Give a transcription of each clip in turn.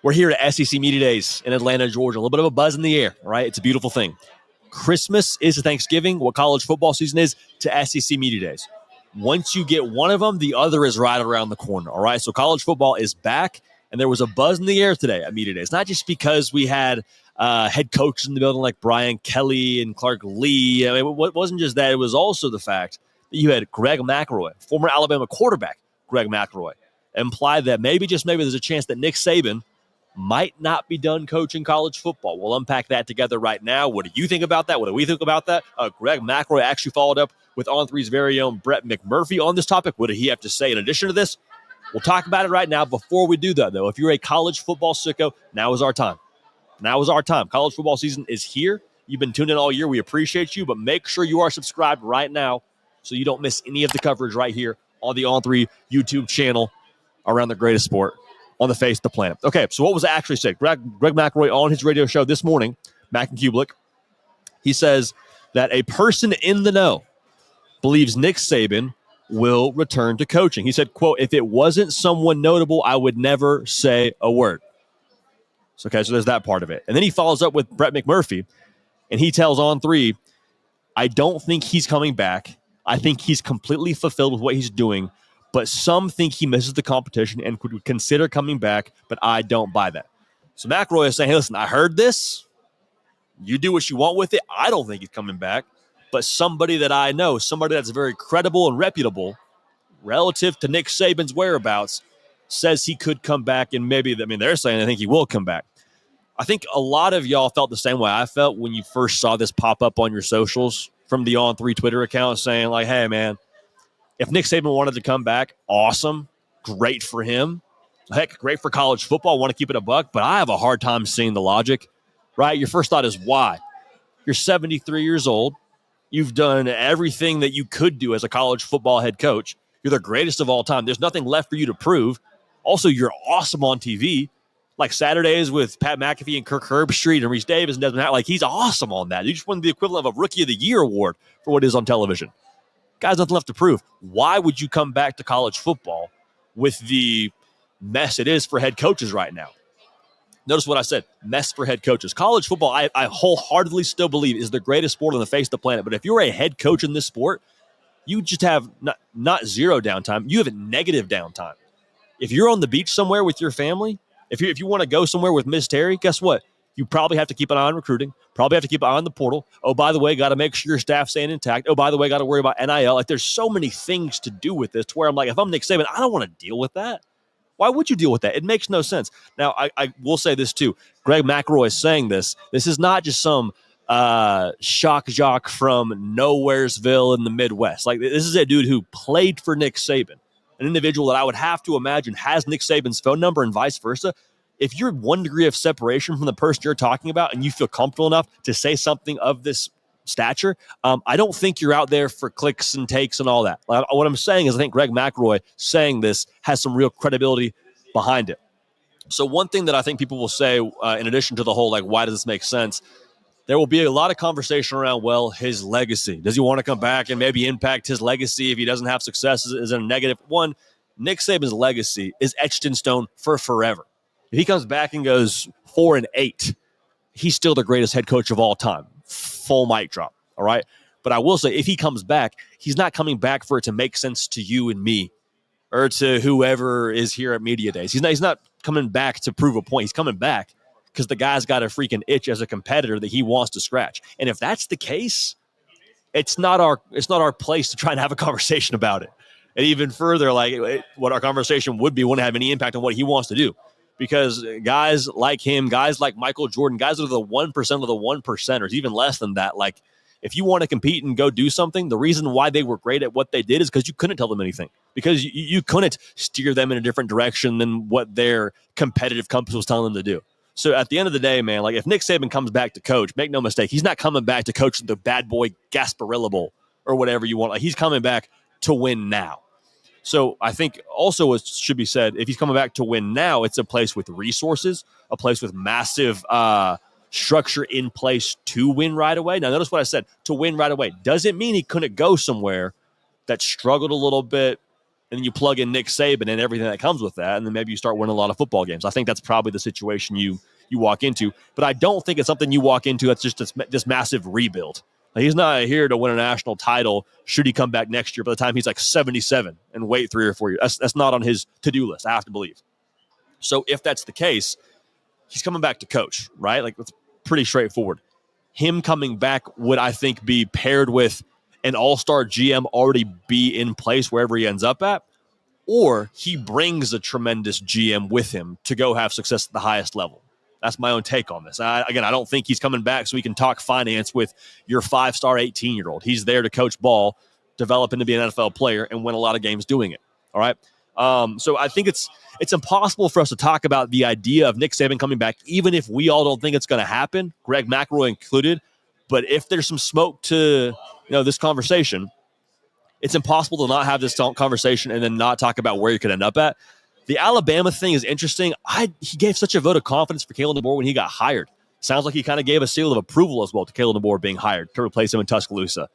We're here at SEC Media Days in Atlanta, Georgia. A little bit of a buzz in the air, right? It's a beautiful thing. Christmas is to Thanksgiving, what college football season is to SEC Media Days. Once you get one of them, the other is right around the corner, all right? So college football is back, and there was a buzz in the air today at Media Days. Not just because we had head coaches in the building like Brian Kelly and Clark Lee. I mean, it wasn't just that. It was also the fact that you had Greg McElroy, former Alabama quarterback Greg McElroy, implied that maybe, just maybe, there's a chance that Nick Saban might not be done coaching college football. We'll unpack that together right now. What do you think about that? What do we think about that? Greg McElroy actually followed up with On3's very own Brett McMurphy on this topic. What did he have to say in addition to this? We'll talk about it right now. Before we do that, though, if you're a college football sicko, now is our time. Now is our time. College football season is here. You've been tuned in all year. We appreciate you, but make sure you are subscribed right now so you don't miss any of the coverage right here on the On3 YouTube channel around the greatest sport on the face of the planet. Okay, so what was actually said? Greg McElroy on his radio show this morning, Mac and Kublik, he says that a person in the know believes Nick Saban will return to coaching. He said, quote, "If it wasn't someone notable, I would never say a word." So, okay, so there's that part of it. And then he follows up with Brett McMurphy, and he tells On3, "I don't think he's coming back. I think he's completely fulfilled with what he's doing. But some think he misses the competition and could consider coming back, but I don't buy that." So McElroy is saying, hey, listen, I heard this. You do what you want with it. I don't think he's coming back. But somebody that I know, somebody that's very credible and reputable relative to Nick Saban's whereabouts, says he could come back, and maybe, I mean, they're saying I think he will come back. I think a lot of y'all felt the same way I felt when you first saw this pop up on your socials from the On3 Twitter account saying like, hey, man, if Nick Saban wanted to come back, awesome, great for him. Heck, great for college football. Want to keep it a buck, but I have a hard time seeing the logic, right? Your first thought is why? You're 73 years old. You've done everything that you could do as a college football head coach. You're the greatest of all time. There's nothing left for you to prove. Also, you're awesome on TV. Like Saturdays with Pat McAfee and Kirk Herbstreit and Reese Davis and Desmond Howard. Like, he's awesome on that. You just won the equivalent of a Rookie of the Year award for what is on television. Guys, nothing left to prove. Why would you come back to college football with the mess it is for head coaches right now? Notice what I said, mess for head coaches. College football, I wholeheartedly still believe, is the greatest sport on the face of the planet. But if you're a head coach in this sport, you just have not zero downtime. You have a negative downtime. If you're on the beach somewhere with your family, if you want to go somewhere with Miss Terry, guess what? You probably have to keep an eye on recruiting. Probably have to keep an eye on the portal. Oh, by the way, got to make sure your staff's staying intact. Oh, by the way, got to worry about NIL. Like, there's so many things to do with this to where I'm like, if I'm Nick Saban, I don't want to deal with that. Why would you deal with that? It makes no sense. Now, I will say this too. Greg McElroy is saying this. This is not just some shock jock from Nowheresville in the Midwest. Like, this is a dude who played for Nick Saban, an individual that I would have to imagine has Nick Saban's phone number and vice versa. If you're 1 degree of separation from the person you're talking about and you feel comfortable enough to say something of this stature, I don't think you're out there for clicks and takes and all that. What I'm saying is I think Greg McElroy saying this has some real credibility behind it. So one thing that I think people will say, in addition to the whole, like, why does this make sense? There will be a lot of conversation around, well, his legacy. Does he want to come back and maybe impact his legacy if he doesn't have success? Is it a negative? One, Nick Saban's legacy is etched in stone for forever. If he comes back and goes 4-8, he's still the greatest head coach of all time. Full mic drop, all right? But I will say, if he comes back, he's not coming back for it to make sense to you and me or to whoever is here at Media Days. He's not coming back to prove a point. He's coming back because the guy's got a freaking itch as a competitor that he wants to scratch. And if that's the case, it's not our place to try and have a conversation about it. And even further, what our conversation would be wouldn't have any impact on what he wants to do. Because guys like him, guys like Michael Jordan, guys that are the 1% of the 1%ers, even less than that, like, if you want to compete and go do something, the reason why they were great at what they did is because you couldn't tell them anything. Because you couldn't steer them in a different direction than what their competitive compass was telling them to do. So at the end of the day, man, like, if Nick Saban comes back to coach, make no mistake, he's not coming back to coach the bad boy Gasparilla Bowl or whatever you want. Like, he's coming back to win now. So I think also what should be said, if he's coming back to win now, it's a place with resources, a place with massive structure in place to win right away. Now, notice what I said, to win right away. Doesn't mean he couldn't go somewhere that struggled a little bit and then you plug in Nick Saban and everything that comes with that, and then maybe you start winning a lot of football games. I think that's probably the situation you walk into, but I don't think it's something you walk into that's just this massive rebuild. Like, he's not here to win a national title should he come back next year by the time he's like 77 and wait 3 or 4 years. That's not on his to-do list, I have to believe. So if that's the case, he's coming back to coach, right? Like, it's pretty straightforward. Him coming back would, I think, be paired with an all-star GM already be in place wherever he ends up at, or he brings a tremendous GM with him to go have success at the highest level. That's my own take on this. I don't think he's coming back so he can talk finance with your 5-star 18-year-old. He's there to coach ball, develop him to be an NFL player, and win a lot of games doing it. All right? So I think it's impossible for us to talk about the idea of Nick Saban coming back, even if we all don't think it's going to happen, Greg McElroy included. But if there's some smoke to this conversation, it's impossible to not have this conversation and then not talk about where you could end up at. The Alabama thing is interesting. He gave such a vote of confidence for Kalen DeBoer when he got hired. Sounds like he kind of gave a seal of approval as well to Kalen DeBoer being hired to replace him in Tuscaloosa.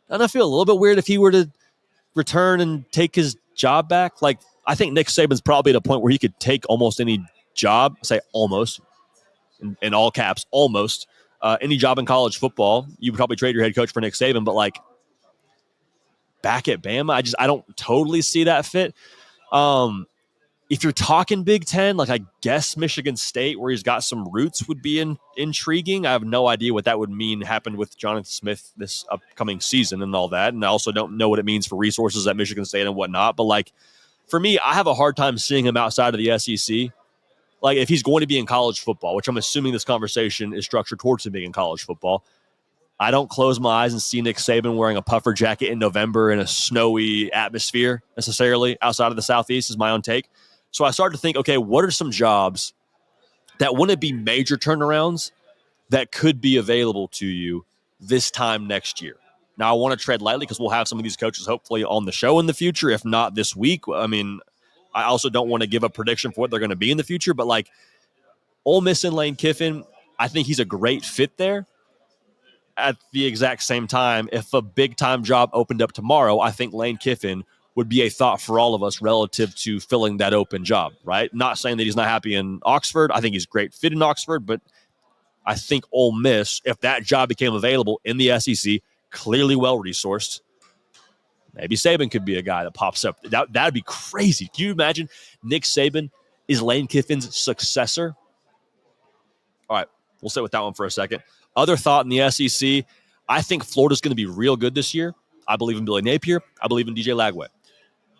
And I feel a little bit weird if he were to return and take his job back. Like, I think Nick Saban's probably at a point where he could take almost any job, say almost, in all caps, almost, any job in college football. You would probably trade your head coach for Nick Saban, but like back at Bama, I don't totally see that fit. If you're talking Big Ten, like I guess Michigan State, where he's got some roots, would be intriguing. I have no idea what that would mean happened with Jonathan Smith this upcoming season and all that. And I also don't know what it means for resources at Michigan State and whatnot. But like for me, I have a hard time seeing him outside of the SEC. Like if he's going to be in college football, which I'm assuming this conversation is structured towards him being in college football, I don't close my eyes and see Nick Saban wearing a puffer jacket in November in a snowy atmosphere necessarily outside of the Southeast is my own take. So I started to think, okay, what are some jobs that wouldn't be major turnarounds that could be available to you this time next year? Now, I want to tread lightly because we'll have some of these coaches hopefully on the show in the future, if not this week. I mean, I also don't want to give a prediction for what they're going to be in the future, but like Ole Miss and Lane Kiffin, I think he's a great fit there. At the exact same time, if a big-time job opened up tomorrow, I think Lane Kiffin would be a thought for all of us relative to filling that open job, right? Not saying that he's not happy in Oxford. I think he's a great fit in Oxford, but I think Ole Miss, if that job became available in the SEC, clearly well-resourced, maybe Saban could be a guy that pops up. That'd be crazy. Can you imagine Nick Saban is Lane Kiffin's successor? All right, we'll sit with that one for a second. Other thought in the SEC, I think Florida's going to be real good this year. I believe in Billy Napier. I believe in DJ Lagway.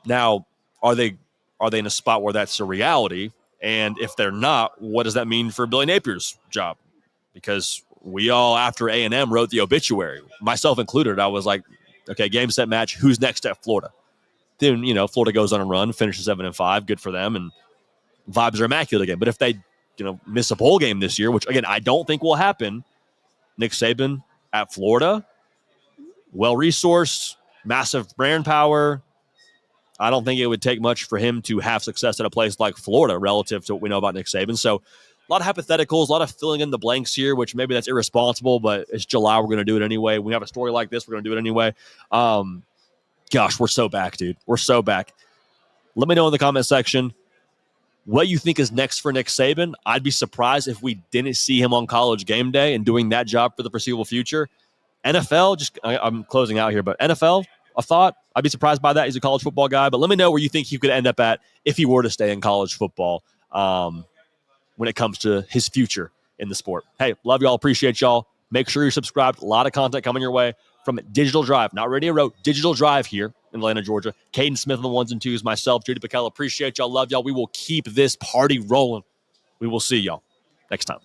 Now, are they in a spot where that's a reality? And if they're not, what does that mean for Billy Napier's job? Because we all, after A&M, wrote the obituary, myself included. I was like, okay, game, set, match. Who's next at Florida? Then, Florida goes on a run, finishes 7-5. Good for them. And vibes are immaculate again. But if they, miss a bowl game this year, which, again, I don't think will happen, Nick Saban at Florida, well-resourced, massive brand power. I don't think it would take much for him to have success at a place like Florida relative to what we know about Nick Saban. So a lot of hypotheticals, a lot of filling in the blanks here, which maybe that's irresponsible, but it's July. We're going to do it anyway. We have a story like this. We're going to do it anyway. Gosh, we're so back, dude. We're so back. Let me know in the comment section what you think is next for Nick Saban. I'd be surprised if we didn't see him on College Game Day and doing that job for the foreseeable future. NFL, I'm closing out here, but NFL, a thought. I'd be surprised by that. He's a college football guy, but let me know where you think he could end up at if he were to stay in college football when it comes to his future in the sport. Hey, love y'all. Appreciate y'all. Make sure you're subscribed. A lot of content coming your way from Digital Drive, not Radio Row, Digital Drive here in Atlanta, Georgia. Caden Smith on the ones and twos, myself, Judy PicKell. Appreciate y'all. Love y'all. We will keep this party rolling. We will see y'all next time.